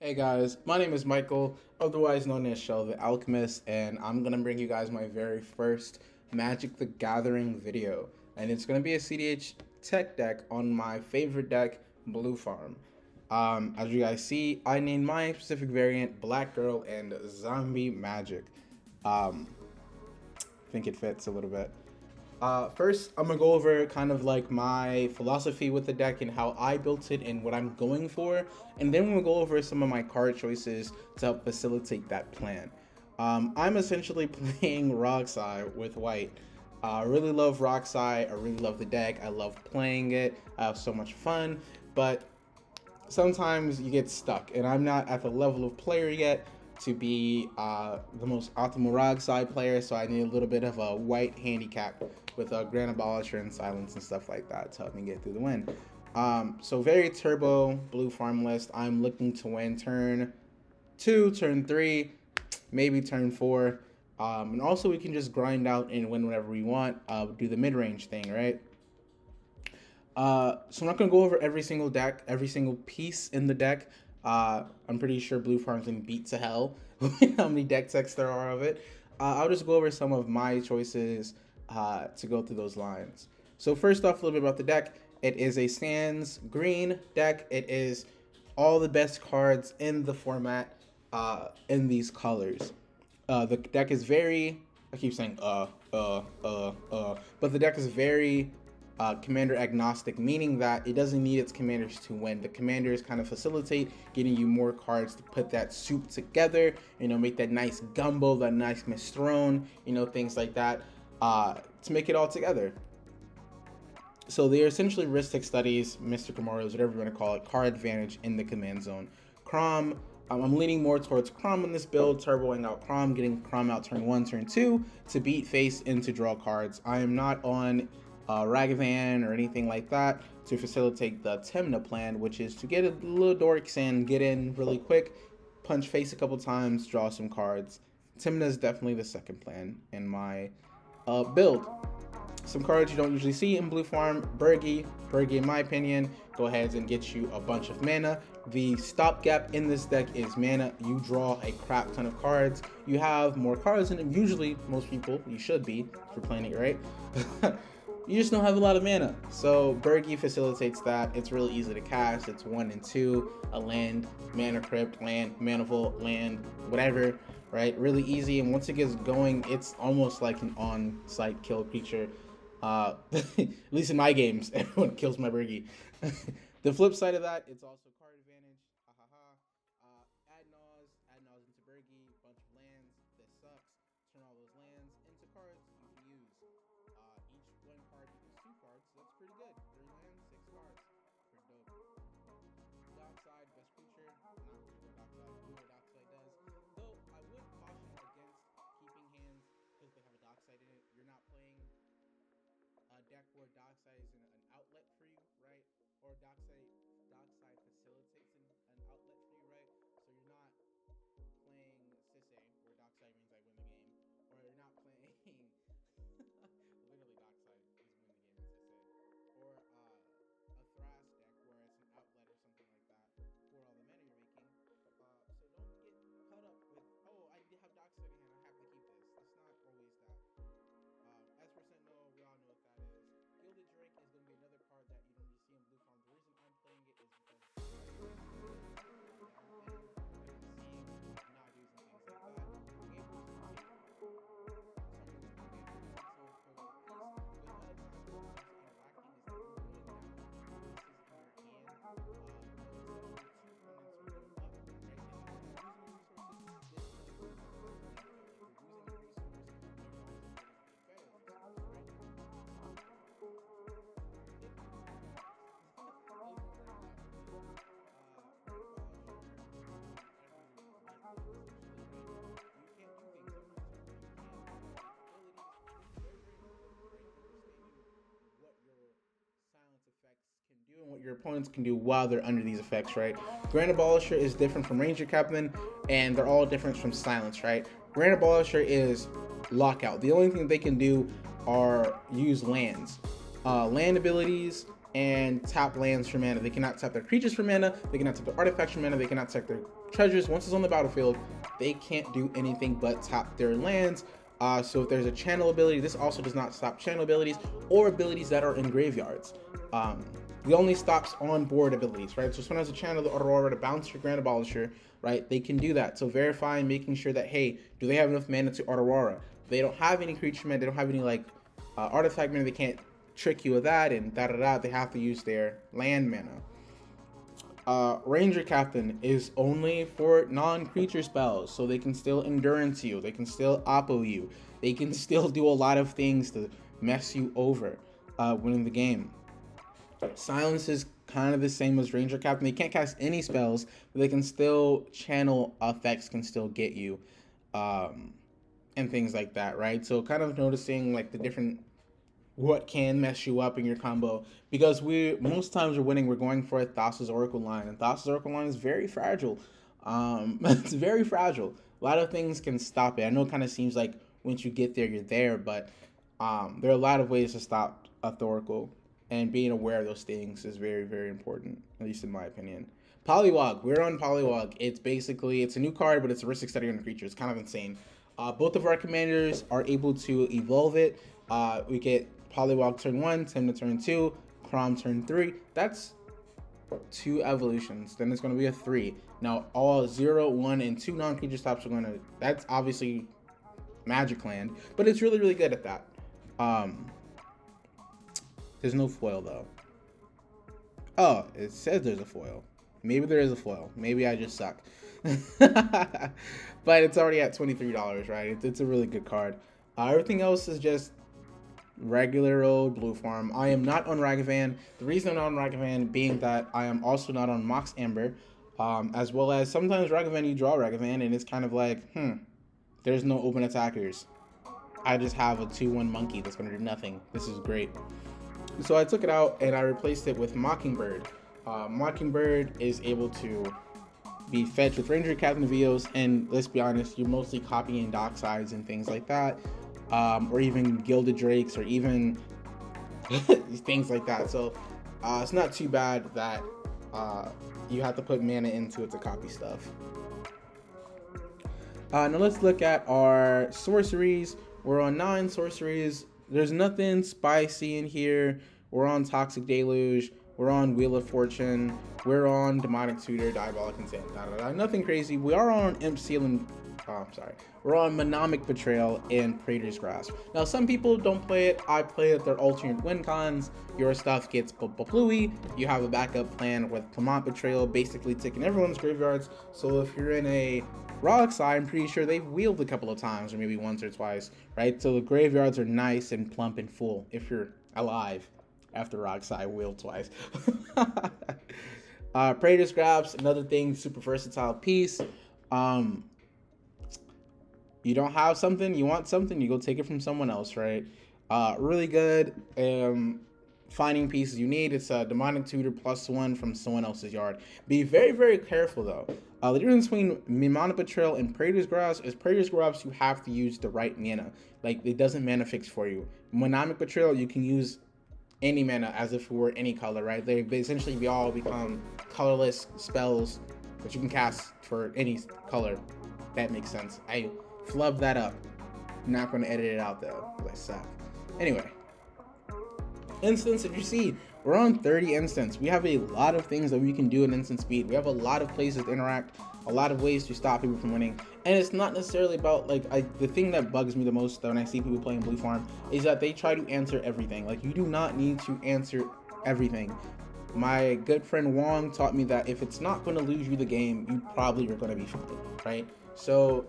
Hey guys, my name is Michael, otherwise known as Shell the Alchemist, and I'm gonna bring you guys my very first Magic the Gathering video. And it's gonna be a CDH tech deck on my favorite deck, Blue Farm. As you guys see, I named my specific variant Black Girl and Zombie Magic. Um, I think it fits a little bit. First, I'm gonna go over kind of like my philosophy with the deck and how I built it and what I'm going for, and then we'll go over some of my card choices to help facilitate that plan. I'm essentially playing Roxai with white. I really love Roxai. I really love the deck. I love playing it. I have so much fun, but sometimes you get stuck, and I'm not at the level of player yet to be the most optimal Roxai player, so I need a little bit of a white handicap with a Grand Abolisher and Silence and stuff like that to help me get through the win. So very turbo blue farm list. I'm looking to win turn 2, turn 3, maybe turn 4. And also we can just grind out and win whenever we want. Do the mid-range thing, right? So I'm not going to go over every single deck, every single piece in the deck. I'm pretty sure Blue Farm's gonna beat to hell how many deck techs there are of it. I'll just go over some of my choices to go through those lines. So first off, a little bit about the deck. It is a Sands green deck. It is all the best cards in the format in these colors. The deck is very, I keep saying but the deck is very commander agnostic, meaning that it doesn't need its commanders to win. The commanders kind of facilitate getting you more cards to put that soup together, make that nice gumbo, that nice mistrone, things like that, to make it all together. So they are essentially Ristic Studies, Mystic Memorials, whatever you want to call it, card advantage in the command zone. Crom, I'm leaning more towards Crom in this build, turboing out Crom, getting Crom out turn 1, turn 2 to beat face into draw cards. I am not on Ragavan or anything like that to facilitate the Temna plan, which is to get a little dorks in, get in really quick, punch face a couple times, draw some cards. Temna is definitely the second plan in my build. Some cards you don't usually see in Blue Farm. Bergie in my opinion, go ahead and get you a bunch of mana. The stopgap in this deck is mana. You draw a crap ton of cards. You have more cards than usually most people, you should be, if you're playing it right. You just don't have a lot of mana. So Bergie facilitates that. It's really easy to cast. It's 1 and 2, a land, mana crypt, land, mana vault, land, whatever, right? Really easy. And once it gets going, it's almost like an on-site kill creature. At least in my games, everyone kills my Bergie. The flip side of that, it's also card advantage. Add Nas into Bergie, bunch of lands. This sucks. Turn all those lands into cards you can use. Each one card equals 2 cards, so that's pretty good. 3 lands, 6 cards. Pretty dope. Dockside, best creature. Not really what Dockside does. Though I would caution against keeping hands because they have a Dockside in it. You're not playing a deck where Dockside is an outlet for you, right? Or Dockside facilitates an outlet for you, right? So you're not playing Sisse, where Dockside means I win the game, or you're not playing literally Dockside is win the game in Sisse, or a Thras deck where it's an outlet or something like that for all the mana you're making. So don't get caught up with, oh, I have Dockside in hand, I have to keep this. It's not always that. As for Sentinel, we all know what that is. Gilded Drake is going to be another card that you don't see in Blue Farm. The reason I'm playing it is because and what your opponents can do while they're under these effects, right? Grand Abolisher is different from Ranger Captain, and they're all different from Silence, right? Grand Abolisher is lockout. The only thing they can do are use lands, land abilities, and tap lands for mana. They cannot tap their creatures for mana. They cannot tap their artifacts for mana. They cannot tap their treasures, once it's on the battlefield, they can't do anything but tap their lands. So if there's a channel ability, this also does not stop channel abilities or abilities that are in graveyards. It only stops on board abilities, right? So someone has a channel the Aurora to bounce your Grand Abolisher, right? They can do that. So verifying, making sure that, hey, do they have enough mana to Aurora? They don't have any creature mana, they don't have any like artifact mana, they can't trick you with that, and da-da-da, they have to use their land mana. Ranger Captain is only for non-creature spells, so they can still endurance you, they can still oppo you, they can still do a lot of things to mess you over winning the game. Silence is kind of the same as Ranger Captain. They can't cast any spells, but they can still channel effects, can still get you, and things like that, right? So kind of noticing like the different what can mess you up in your combo, because most times we're winning, we're going for a Thassa's Oracle line, and Thassa's Oracle line is very fragile. It's very fragile. A lot of things can stop it. I know it kind of seems like once you get there, you're there, but there are a lot of ways to stop a Thoracle, and being aware of those things is very, very important, at least in my opinion. Polywog, we're on Polywog. It's a new card, but it's a risk extending on a creature. It's kind of insane. Both of our commanders are able to evolve it. We get Polywog turn 1, Tim to turn 2, Crom turn 3. That's 2 evolutions. Then it's going to be a 3. Now all 0, 1, and 2 non-creature stops are going to... That's obviously Magic Land, but it's really, really good at that. There's no foil though. Oh, it says there's a foil. Maybe there is a foil. Maybe I just suck. But it's already at $23, right? It's a really good card. Everything else is just regular old blue farm. I am not on Ragavan. The reason I'm not on Ragavan being that I am also not on Mox Amber, as well as sometimes Ragavan, you draw Ragavan and it's kind of like, there's no open attackers. I just have a 2/1 monkey that's going to do nothing. This is great. So I took it out and I replaced it with Mockingbird. Mockingbird is able to be fetched with Ranger Captain Vios, and let's be honest, you're mostly copying Docksides and things like that, or even Gilded Drakes, or even things like that. So it's not too bad that you have to put mana into it to copy stuff. Now let's look at our sorceries. We're on 9 sorceries. There's nothing spicy in here. We're on Toxic Deluge. We're on Wheel of Fortune. We're on Demonic Tutor, Diabolic Intent. Nothing crazy. We are on Imp Seal and... We're on Mnemonic Betrayal and Praetor's Grasp. Now, some people don't play it. I play it. They're alternate win cons. Your stuff gets bluey. You have a backup plan with Mnemonic Betrayal, basically taking everyone's graveyards. So if you're in a Rollick side, I'm pretty sure they've wheeled a couple of times, or maybe once or twice, right? So the graveyards are nice and plump and full if you're alive after Rockside wheeled twice. Praetor's Grasp, another thing, super versatile piece. You don't have something, you want something, you go take it from someone else, right? Really good. Finding pieces you need. It's a Demonic Tutor +1 from someone else's yard. Be very, very careful though. The difference between Mnemonic Betrayal and Praetor's Grasp is Praetor's Grasp you have to use the right mana. Like, it doesn't mana fix for you. Mnemonic Betrayal, you can use any mana as if it were any color, right? They essentially all become colorless spells that you can cast for any color. That makes sense. I flubbed that up. I'm not going to edit it out though, because I suck. Anyway. Instance, if you see, we're on 30 instance. We have a lot of things that we can do in instant speed. We have a lot of places to interact, a lot of ways to stop people from winning. And it's not necessarily about, like, the thing that bugs me the most when I see people playing Blue Farm is that they try to answer everything. Like, you do not need to answer everything. My good friend Wong taught me that if it's not going to lose you the game, you probably are going to be fine, right? So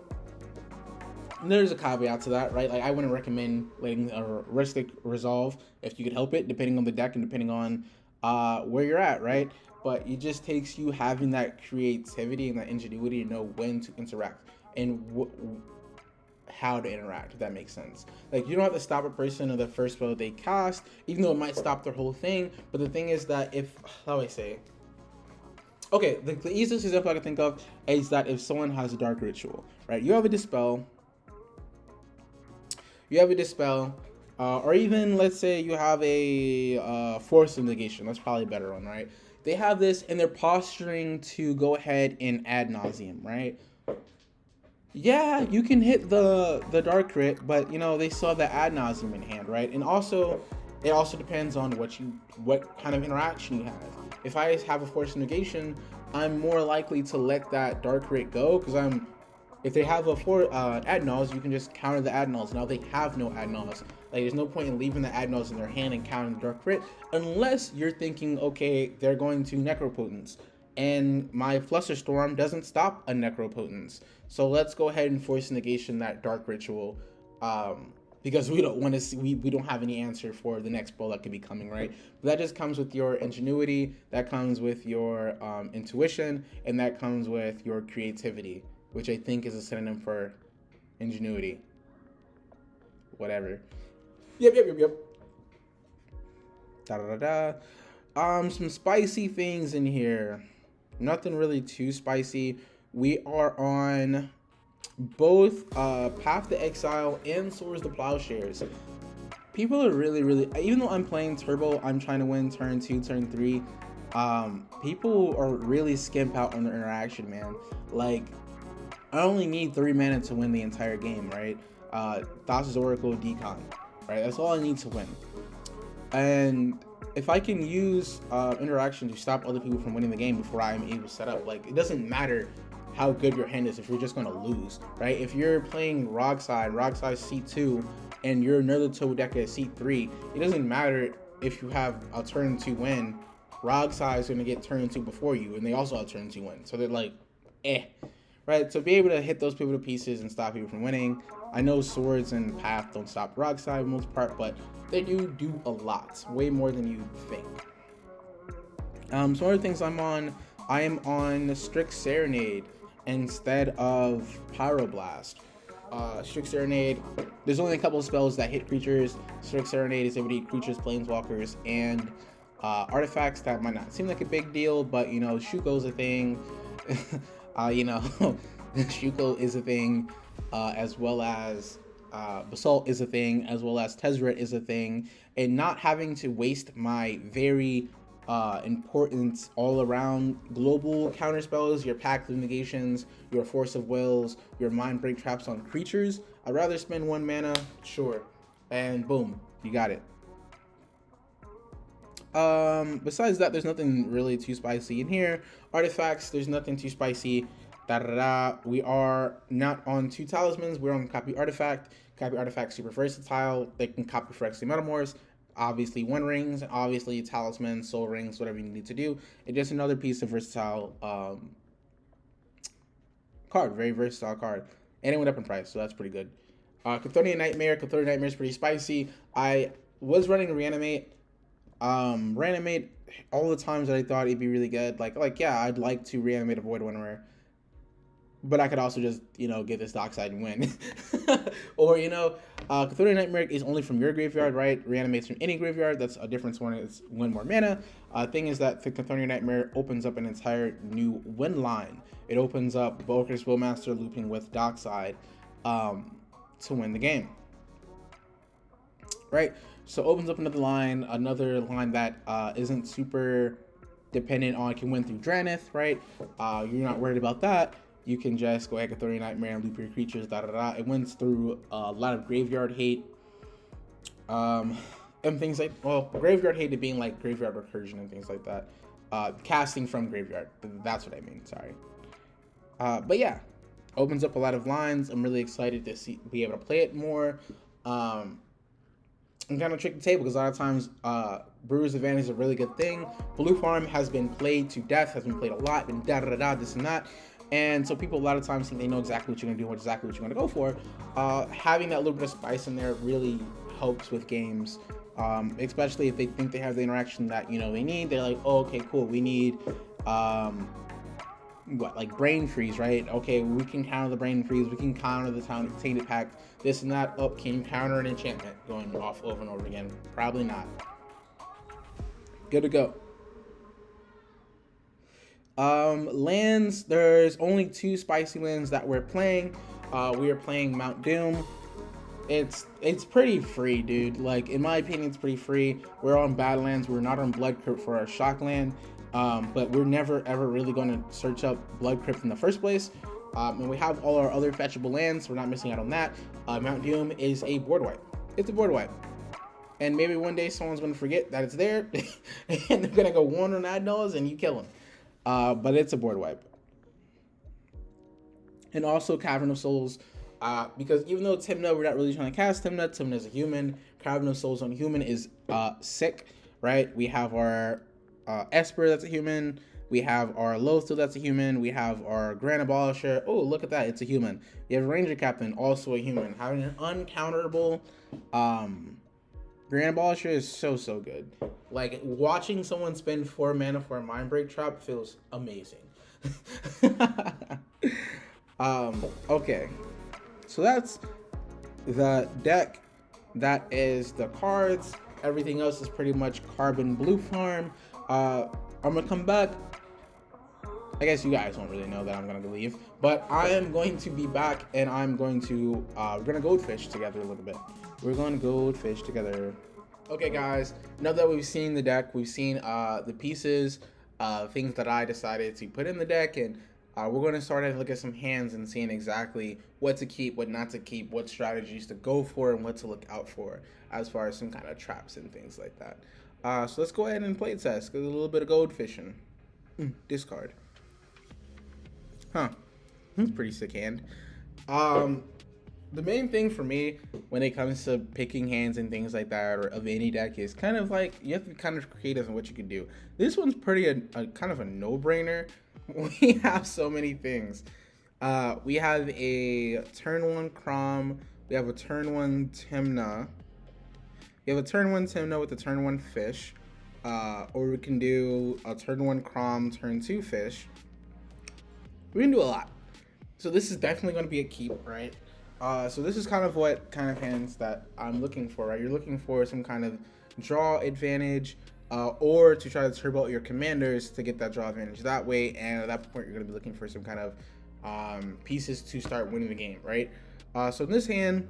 there's a caveat to that, right? Like, I wouldn't recommend letting a Ristic resolve if you could help it, depending on the deck and depending on where you're at, right? But it just takes you having that creativity and that ingenuity to know when to interact and how to interact, if that makes sense. Like, you don't have to stop a person at the first spell they cast, even though it might stop their whole thing. But the thing is that if, how do I say? Okay, the easiest example I can think of is that if someone has a Dark Ritual, right? You have a Dispel. Or even, let's say you have a Force Negation. That's probably a better one, right? they have this and they're posturing to go ahead and ad nauseum, right? Yeah, you can hit the dark crit, but you know they saw the ad nauseum in hand, right? And also, it also depends on what kind of interaction you have. If I have a force negation, I'm more likely to let that dark crit go because if they have a adnals, you can just counter the adnals. Now they have no adnals. Like there's no point in leaving the adnals in their hand and countering the dark crit unless you're thinking, okay, they're going to necropotence, and my Flusterstorm doesn't stop a necropotence. So let's go ahead and force negation that dark ritual, because we don't want to see, we don't have any answer for the next ball that could be coming, right? But that just comes with your ingenuity, that comes with your intuition, and that comes with your creativity, which I think is a synonym for ingenuity. Whatever. Yep. Some spicy things in here. Nothing really too spicy. We are on both Path to Exile and Swords to Plowshares. People are really, even though I'm playing Turbo, I'm trying to win turn 2, turn 3. People are really skimp out on their interaction, man. Like, I only need 3 mana to win the entire game, right? Thassa's Oracle, Decon, right? That's all I need to win. And if I can use interaction to stop other people from winning the game before I'm able to set up, like, it doesn't matter how good your hand is if you're just going to lose, right? If you're playing Rogside C2, and your Nerlito deck is C3, it doesn't matter if you have a turn 2 win. Rogside is going to get turn 2 before you, and they also have turn 2 win. So they're like, right? So be able to hit those people to pieces and stop people from winning. I know Swords and Path don't stop Rogside for the most part, but they do a lot, way more than you think. Some other things I am on Strict Serenade instead of Pyroblast. Strict Serenade, there's only a couple of spells that hit creatures. Strict Serenade is able to hit creatures, planeswalkers, and artifacts that might not seem like a big deal, but you know, Shuko's a thing. You know, Shuko is a thing, as well as Basalt is a thing, as well as Tezzeret is a thing, and not having to waste my very important all-around global counter spells, your Pact of Negations, your Force of Wills, your Mind Break traps on creatures. I'd rather spend 1 mana, sure, and boom, you got it. Besides that, there's nothing really too spicy in here. Artifacts, there's nothing too spicy. We are not on 2 talismans, we're on Copy Artifact. Copy Artifact, super versatile. They can copy Phyrexian Metamorphs, obviously One Rings, obviously Talisman, Soul Rings, whatever you need to do. It's just another piece of versatile card, very versatile card. And it went up in price, so that's pretty good. Chthonian Nightmare is pretty spicy. I was running Reanimate. Reanimate all the times that I thought it'd be really good. Like yeah, I'd like to reanimate a Void Winnower, but I could also just, you know, get this Dockside and win. Or, you know, Chthonian Nightmare is only from your graveyard, right? Reanimates from any graveyard. That's a difference when it's 1 more mana. Thing is that the Chthonian Nightmare opens up an entire new win line. It opens up Boker's Willmaster looping with Dockside to win the game, right? So opens up another line that isn't super dependent on can win through Dranith, right? You're not worried about that. You can just go ahead and Chthonian Nightmare and loop your creatures, It wins through a lot of graveyard hate. And things like, well, graveyard hate being like graveyard recursion and things like that. Casting from graveyard, that's what I mean, sorry. But yeah, opens up a lot of lines. I'm really excited to be able to play it more. And kind of trick the table because a lot of times Brewer's Advantage is a really good thing. Blue Farm has been played to death, has been played a lot, been this and that. And so people a lot of times think they know exactly what you're going to do, exactly what you're going to go for. Having that little bit of spice in there really helps with games, especially if they think they have the interaction that, you know, they need. They're like, oh, okay, cool, we need like Brain Freeze, right? Okay, we can counter the Brain Freeze, we can counter the Tainted Pact, this and that. Oh, can you counter an enchantment going off over and over again? Probably not. Good to go. Lands, there's only 2 spicy lands that we're playing. We are playing Mount Doom. It's pretty free, dude. Like, in my opinion, it's pretty free. We're on Badlands. We're not on Blood Crypt for our shock land. but we're never ever really going to search up Blood Crypt in the first place. And we have all our other fetchable lands. We're not missing out on that. Mount Doom is a board wipe. It's a board wipe. And maybe one day someone's going to forget that it's there, and they're going to go one on Adnos and you kill them. But it's a board wipe. And also Cavern of Souls, because even though Tymna, we're not really trying to cast Tymna. Tymna is a human. Cavern of Souls on human is sick, right? We have our Esper, that's a human. We have our Lothal, that's a human. We have our Grand Abolisher. Oh, look at that, it's a human. We have Ranger Captain, also a human. Having an uncounterable Grand Abolisher is so good. Like, watching someone spend 4 mana for a Mind Break Trap feels amazing. Okay. So that's the deck. That is the cards. Everything else is pretty much Carbon Blue Farm. I'm gonna come back. I guess you guys don't really know that I'm gonna leave, but I am going to be back, and I'm going to we're gonna goldfish together a little bit. We're gonna goldfish together. Okay, guys. Now that we've seen the deck, we've seen the pieces, things that I decided to put in the deck, and we're going to start to look at some hands and seeing exactly what to keep, what not to keep, what strategies to go for, and what to look out for as far as some kind of traps and things like that. So let's go ahead and play test. A little bit of gold fishing. Discard. Huh. That's pretty sick hand. The main thing for me when it comes to picking hands and things like that, or of any deck, is kind of like you have to be kind of creative in what you can do. This one's pretty a kind of a no-brainer. We have so many things. We have a turn 1 Crom. We have a turn 1 Tymna. We have a turn 1 Tymna with a turn 1 Fish. Or we can do a turn 1 Crom, turn 2 Fish. We can do a lot. So this is definitely going to be a keep, right? So this is kind of what kind of hands that I'm looking for, right? You're looking for some kind of draw advantage, or to try to turbo out your commanders to get that draw advantage that way. And at that point, you're going to be looking for some kind of pieces to start winning the game, right? So in this hand,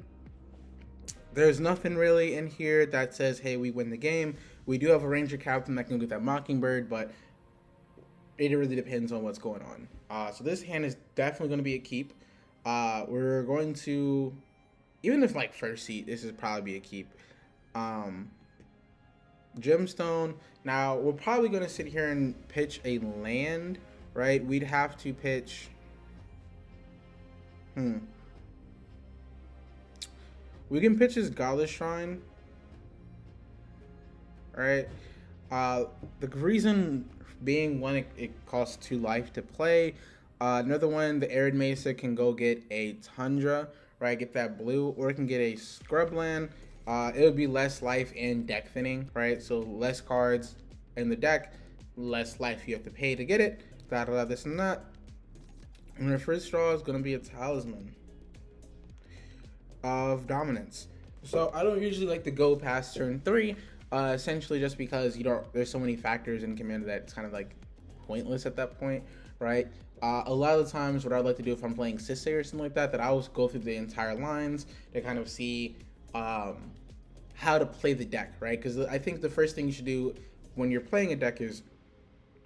there's nothing really in here that says, hey, we win the game. We do have a Ranger Captain that can get that Mockingbird, but it really depends on what's going on. So this hand is definitely going to be a keep. We're going to, even if like first seat, this is probably be a keep. Gemstone. Now we're probably going to sit here and pitch a land, right? We'd have to pitch. We can pitch his Godless Shrine. All right. The reason being, one, it costs 2 life to play. Another one, the Arid Mesa can go get a Tundra, right? Get that blue, or it can get a Scrubland. It would be less life and deck thinning, right? So less cards in the deck, less life you have to pay to get it. This and that. And the first draw is going to be a Talisman of Dominance. So I don't usually like to go past turn 3, essentially just because there's so many factors in Commander that it's kind of like pointless at that point, right? A lot of the times what I'd like to do if I'm playing Sisay or something like that, I always go through the entire lines to kind of see how to play the deck, right? Because I think the first thing you should do when you're playing a deck is,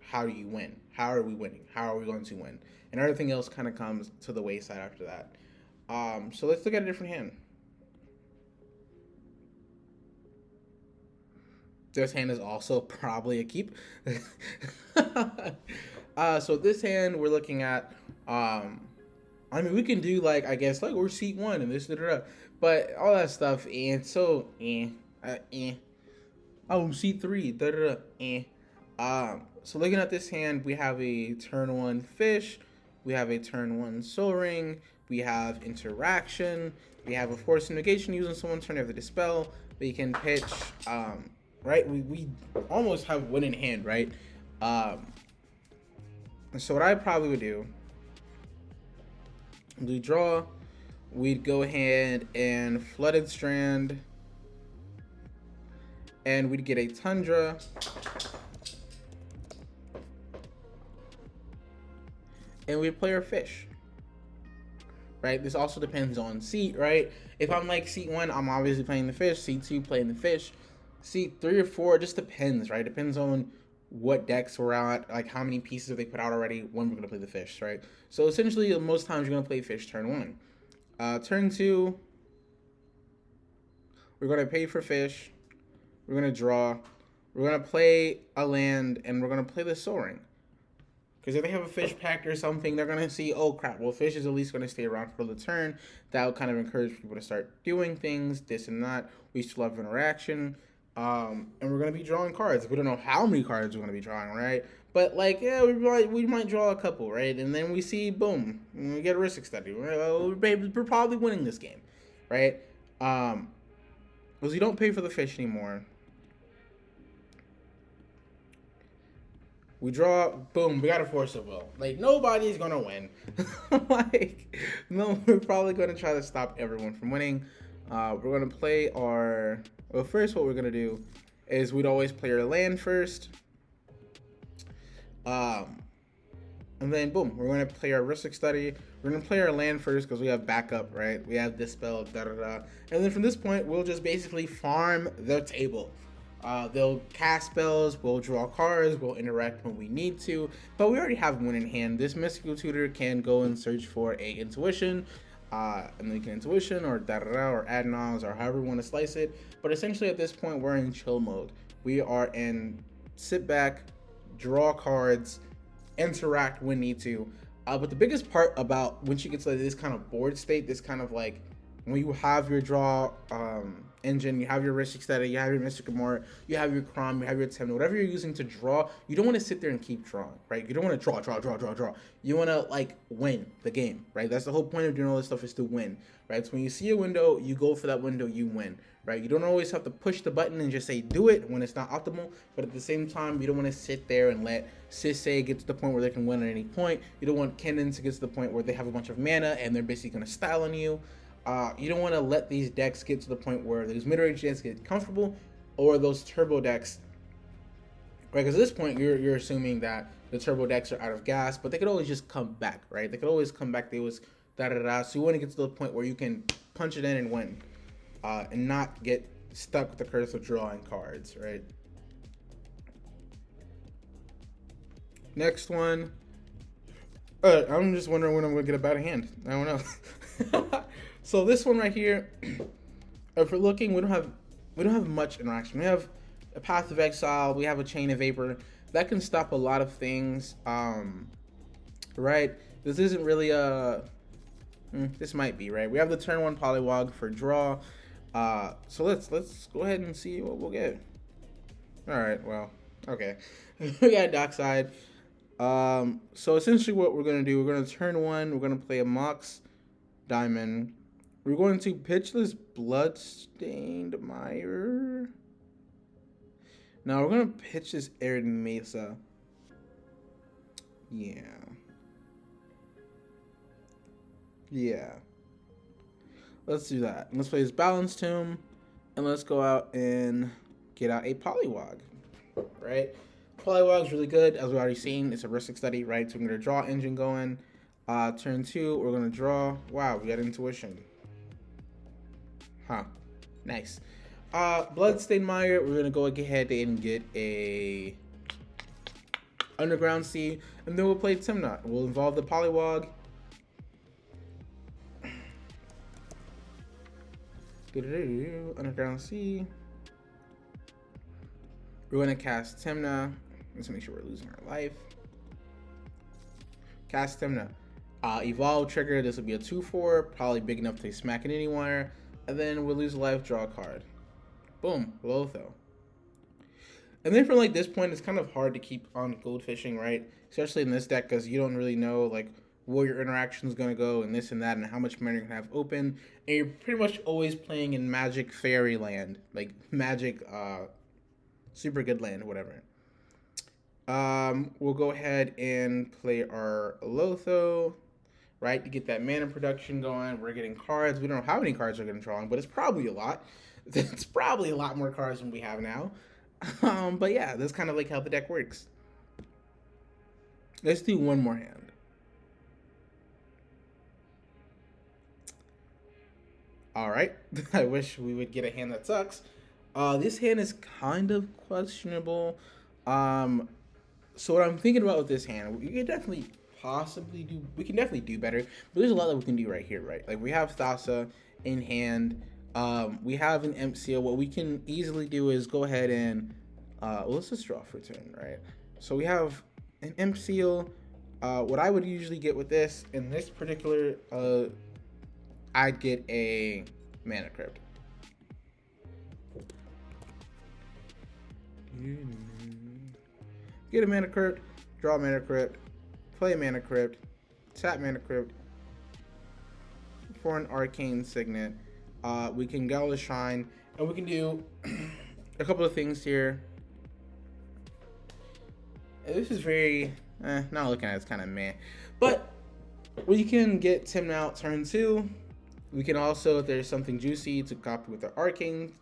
how do you win? How are we winning? How are we going to win? And everything else kind of comes to the wayside after that. So let's look at a different hand. This hand is also probably a keep. So this hand we're looking at, I mean, we can do like, I guess, like we're seat 1 and this, but all that stuff, and so, oh, seat 3, so looking at this hand, we have a turn 1 Fish, we have a turn 1 Soul Ring, we have Interaction, we have a Force Negation using someone's turn, we have the Dispel, we can pitch, right, we almost have win in hand, right? So what I probably would do, we draw, we'd go ahead and Flooded Strand, and we'd get a Tundra, and we'd play our Fish, right? This also depends on seat, right? If I'm like seat 1, I'm obviously playing the Fish. Seat 2, playing the Fish. Seat 3 or 4, it just depends, right? Depends on what decks we're at, like how many pieces have they put out already when we're gonna play the fish, right? So essentially, most times you're gonna play fish turn one. Turn two, we're gonna pay for fish. We're gonna draw. We're gonna play a land, and we're gonna play the soaring. Because if they have a fish pack or something, they're gonna see, oh crap, well fish is at least gonna stay around for the turn. That will kind of encourage people to start doing things, this and that. We still have interaction. And we're gonna be drawing cards. We don't know how many cards we're gonna be drawing, right? But like, yeah, we might draw a couple, right? And then we see, boom, we get a risk study. We're probably winning this game, right? Because we don't pay for the fish anymore. We draw, boom, we got a force of will. Like, nobody's gonna win. Like, no, we're probably gonna try to stop everyone from winning. We're gonna play our, well, first what we're gonna do is we'd always play our land first. And then, boom, we're gonna play our risk study. We're gonna play our land first because we have backup, right? We have dispel, da-da-da. And then from this point, we'll just basically farm the table. They'll cast spells, we'll draw cards, we'll interact when we need to, but we already have one in hand. This mystical tutor can go and search for a intuition, and then you can intuition or da-da-da or ad noms or however you want to slice it. But essentially at this point, we're in chill mode. We are in sit back, draw cards, interact when need to. But the biggest part about once you get to this kind of board state, this kind of like when you have your draw engine, you have your Ristic Study, you have your Mystic Gamora, you have your Crom, you have your Temno, whatever you're using to draw, you don't want to sit there and keep drawing, right? You don't want to draw. You want to like win the game, right? That's the whole point of doing all this stuff, is to win, right? So when you see a window, you go for that window, you win, right? You don't always have to push the button and just say do it when it's not optimal, but at the same time, you don't want to sit there and let Sisei get to the point where they can win at any point. You don't want Kennen to get to the point where they have a bunch of mana and they're basically going to style on you. You don't want to let these decks get to the point where those mid-range decks get comfortable, or those turbo decks, right? Because at this point, you're assuming that the turbo decks are out of gas, but they could always just come back, right? They could always come back. They always da-da-da. So you want to get to the point where you can punch it in and win, and not get stuck with the curse of drawing cards, right? Next one. I'm just wondering when I'm going to get a bad hand. I don't know. So this one right here, if we're looking, we don't have much interaction. We have a Path of Exile, we have a Chain of Vapor. That can stop a lot of things, right? This isn't really a... this might be, right? We have the turn 1 Polywog for draw. So let's go ahead and see what we'll get. Alright, well, okay. We got Dockside. So essentially what we're going to do, we're going to turn 1, we're going to play a Mox Diamond. We're going to pitch this Bloodstained Mire. Now we're going to pitch this Arid Mesa. Yeah. Let's do that. Let's play this Balance Tomb. And let's go out and get out a Polywog. Right? Polywog's really good. As we've already seen, it's a Ristic Study, right? So we're going to draw engine going. Turn 2, we're going to draw. Wow, we got Intuition. Huh. Nice. Bloodstained Mire, we're going to go ahead and get a Underground Sea, and then we'll play Timnot. We'll involve the Polywog. Underground Sea. We're going to cast Timna. Let's make sure we're losing our life. Cast Timna. Evolve trigger. This will be a 2/4, probably big enough to smack it anywhere. And then we'll lose life, draw a card. Boom, Lotho. And then from like this point, it's kind of hard to keep on goldfishing, right? Especially in this deck, because you don't really know like where your interaction is gonna go and this and that, and how much mana you're gonna have open. And you're pretty much always playing in Magic Fairyland, like Magic Super Good Land, whatever. We'll go ahead and play our Lotho, right, to get that mana production going. We're getting cards. We don't know how many cards we're going to draw, but it's probably a lot. It's probably a lot more cards than we have now. But yeah, that's kind of like how the deck works. Let's do one more hand. All right. I wish we would get a hand that sucks. This hand is kind of questionable. So what I'm thinking about with this hand, we can definitely do better, but there's a lot that we can do right here, right? Like we have Thassa in hand, we have an MCO. What we can easily do is go ahead and let's just draw for turn, right? So we have an MCO. What I would usually get with this, in this particular, I'd get a Mana Crypt. Get a Mana Crypt, draw a Mana Crypt, play a Mana Crypt, tap Mana Crypt for an Arcane Signet. We can Gala Shrine, and we can do a couple of things here. This is very, not looking at it's kind of meh, but we can get Tim out turn 2. We can also, if there's something juicy to copy with the Arcane,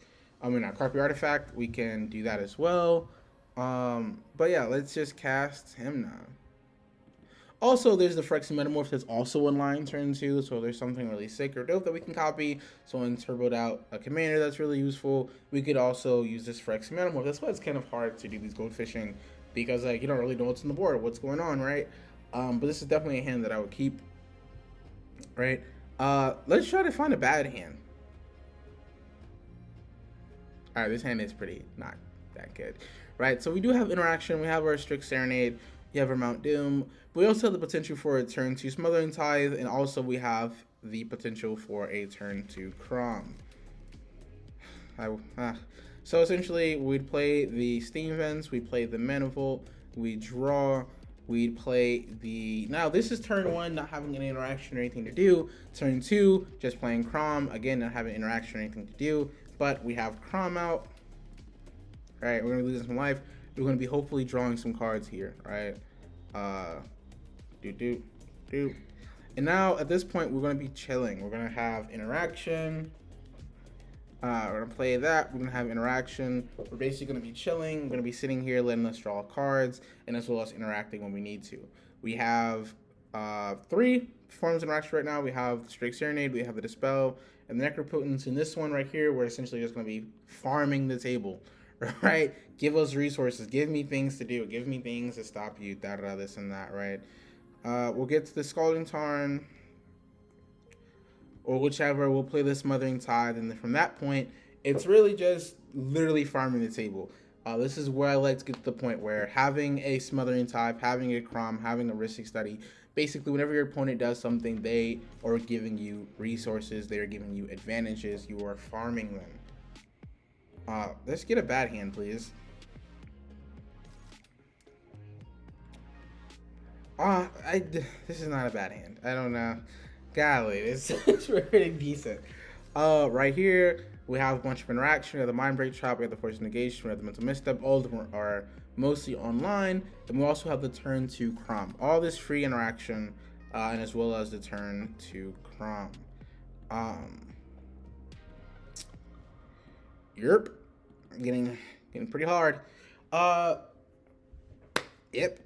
not copy artifact, we can do that as well. But yeah, let's just cast him now. Also, there's the Phyrexian Metamorph that's also in line turn 2, so there's something really sick or dope that we can copy. So when turboed out a commander that's really useful, we could also use this Phyrexian Metamorph. That's why it's kind of hard to do these gold fishing, because like you don't really know what's on the board, what's going on, right? But this is definitely a hand that I would keep, right? Let's try to find a bad hand. All right, this hand is pretty not that good, right? So we do have interaction. We have our Strict Serenade. We have our Mount Doom. We also have the potential for a turn 2 Smothering Tithe, and also we have the potential for a turn 2 Crom. So essentially, we'd play the Steam Vents, we play the Manifold, we draw, we'd play the... Now, this is turn 1, not having any interaction or anything to do. Turn 2, just playing Crom, again, not having interaction or anything to do, but we have Crom out. All right, we're going to lose some life. We're going to be hopefully drawing some cards here, right? And now, at this point, we're going to be chilling. We're going to have interaction. We're going to play that. We're going to have interaction. We're basically going to be chilling. We're going to be sitting here letting us draw cards, and as well as interacting when we need to. We have 3 forms of interaction right now. We have the Strict Serenade, we have the Dispel, and the Necropotence. In this one right here, we're essentially just going to be farming the table, right? Give us resources. Give me things to do. Give me things to stop you, this and that, right? We'll get to the Scalding Tarn, or whichever. We'll play the Smothering Tithe, and then from that point, it's really just literally farming the table. This is where I like to get to the point where having a Smothering Tithe, having a Crom, having a Ristic Study, basically whenever your opponent does something, they are giving you resources, they are giving you advantages, you are farming them. Let's get a bad hand, please. This is not a bad hand. I don't know. Golly, it's pretty decent. Right here, we have a bunch of interaction. We have the Mind Break Trap, we have the Force Negation, we have the Mental Misstep. All of them are mostly online. And we also have the turn 2 Crom. All this free interaction, and as well as the turn 2 Crom. Yep. Getting pretty hard. Yep.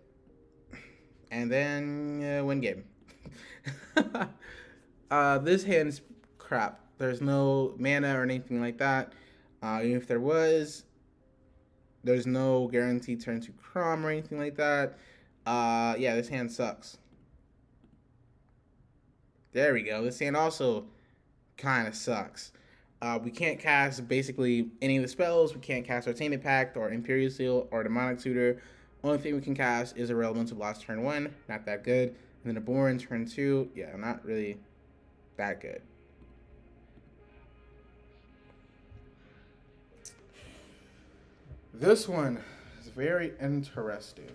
And then win game. This hand's crap. There's no mana or anything like that. Even if there was, there's no guaranteed turn 2 Crom or anything like that. Yeah, this hand sucks. There we go. This hand also kind of sucks. We can't cast basically any of the spells. We can't cast our Tainted Pact or Imperial Seal or Demonic Tutor. Only thing we can cast is a Elemental Blast turn 1. Not that good. And then a Boron turn 2. Yeah, not really that good. This one is very interesting.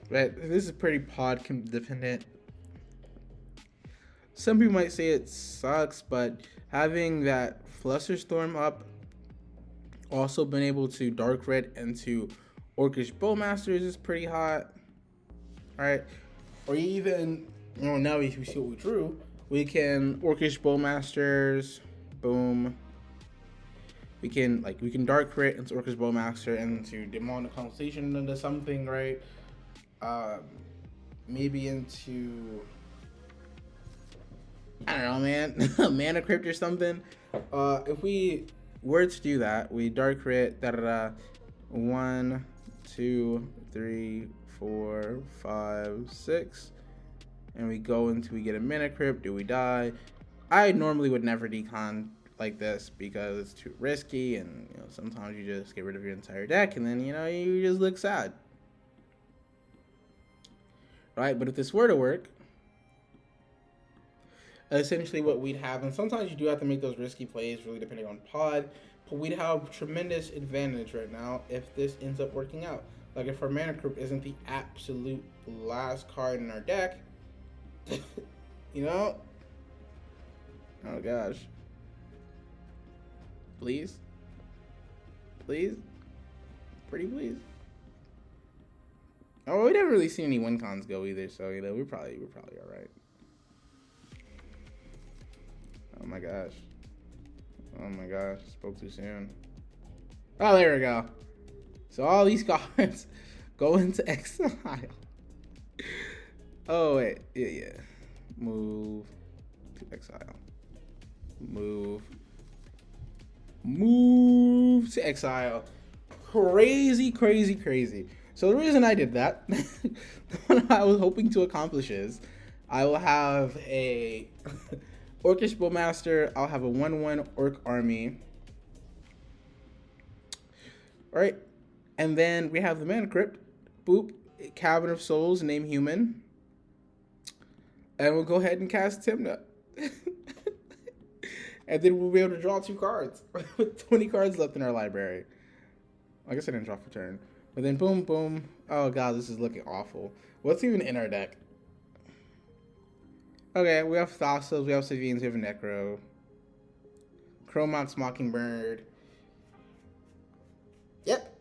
But this is pretty pod dependent. Some people might say it sucks, but having that Flusterstorm up, also been able to Dark Red into Orcish Bowmasters is pretty hot. Alright. Or even, now we see what we drew. We can Orcish Bowmasters, boom. We can Dark Crit into Orcish Bowmaster and to Demonic Consultation into something, right? Maybe into, I don't know, man, Mana Crypt or something. If we were to do that, we Dark Crit, 1, 2, 3, 4, 5, 6. And we go until we get a mana crypt. Do we die? I normally would never decon like this because it's too risky, and you know, sometimes you just get rid of your entire deck and then you just look sad. Right? But if this were to work, essentially what we'd have, and sometimes you do have to make those risky plays really depending on pod, but we'd have tremendous advantage right now if this ends up working out. Like if our mana crypt isn't the absolute last card in our deck, you know? Oh gosh. Please? Please? Pretty please? Oh, we never really seen any win cons go either, so we're probably alright. Oh my gosh. Oh my gosh, spoke too soon. Oh, there we go. So all these cards go into exile. Oh wait, yeah. Move to exile. Move to exile. Crazy. So the reason I did that, what I was hoping to accomplish is, I will have a Orcish Bowmaster. I'll have a 1/1 Orc army. Alright. And then we have the Mana Crypt. Boop. Cabin of Souls, name human. And we'll go ahead and cast Timna. And then we'll be able to draw 2 cards. With 20 cards left in our library. I guess I didn't draw for turn. But then boom, boom. Oh god, this is looking awful. What's even in our deck? Okay, we have Thassos, we have Savines, we have Necro. Chromox Mockingbird. Yep.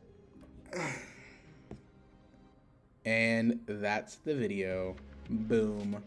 And that's the video. Boom.